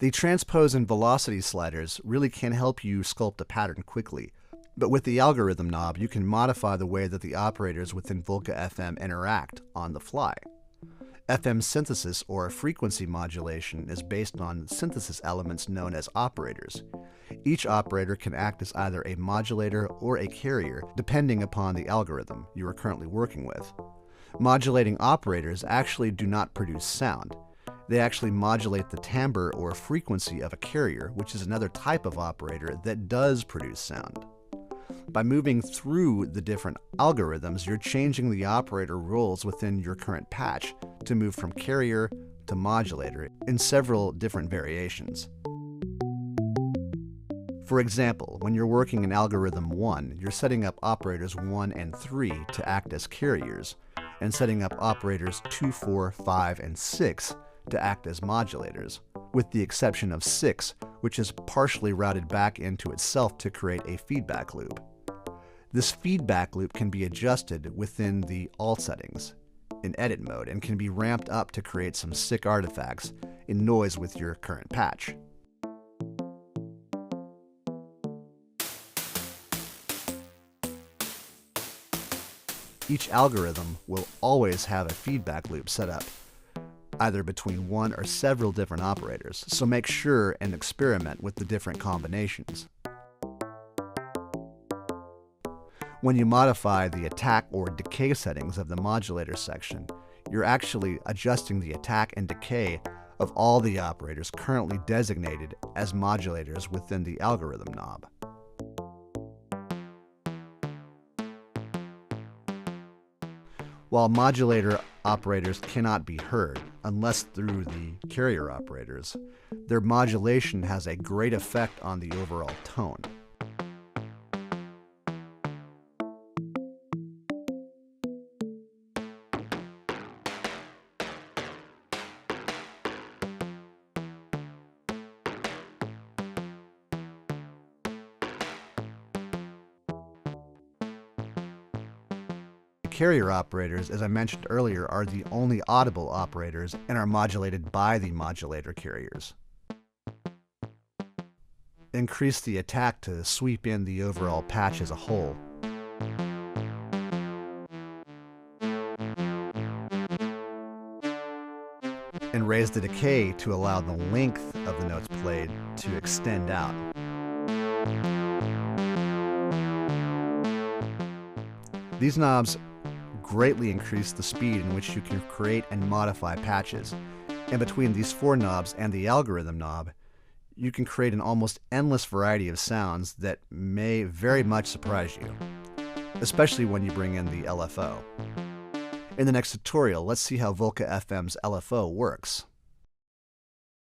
The transpose and velocity sliders really can help you sculpt a pattern quickly, but with the algorithm knob, you can modify the way that the operators within Volca FM interact on the fly. FM synthesis, or frequency modulation, is based on synthesis elements known as operators. Each operator can act as either a modulator or a carrier, depending upon the algorithm you are currently working with. Modulating operators actually do not produce sound. They actually modulate the timbre or frequency of a carrier, which is another type of operator that does produce sound. By moving through the different algorithms, you're changing the operator roles within your current patch to move from carrier to modulator in several different variations. For example, when you're working in algorithm 1, you're setting up operators 1 and 3 to act as carriers, and setting up operators 2, 4, 5, and 6 to act as modulators, with the exception of 6, which is partially routed back into itself to create a feedback loop. This feedback loop can be adjusted within the all settings in edit mode and can be ramped up to create some sick artifacts in noise with your current patch. Each algorithm will always have a feedback loop set up, either between one or several different operators, so make sure and experiment with the different combinations. When you modify the attack or decay settings of the modulator section, you're actually adjusting the attack and decay of all the operators currently designated as modulators within the algorithm knob. While modulator operators cannot be heard unless through the carrier operators, their modulation has a great effect on the overall tone. Carrier operators, as I mentioned earlier, are the only audible operators and are modulated by the modulator carriers. Increase the attack to sweep in the overall patch as a whole. And raise the decay to allow the length of the notes played to extend out. These knobs greatly increase the speed in which you can create and modify patches. And between these 4 knobs and the algorithm knob, you can create an almost endless variety of sounds that may very much surprise you, especially when you bring in the LFO. In the next tutorial, let's see how Volca FM's LFO works.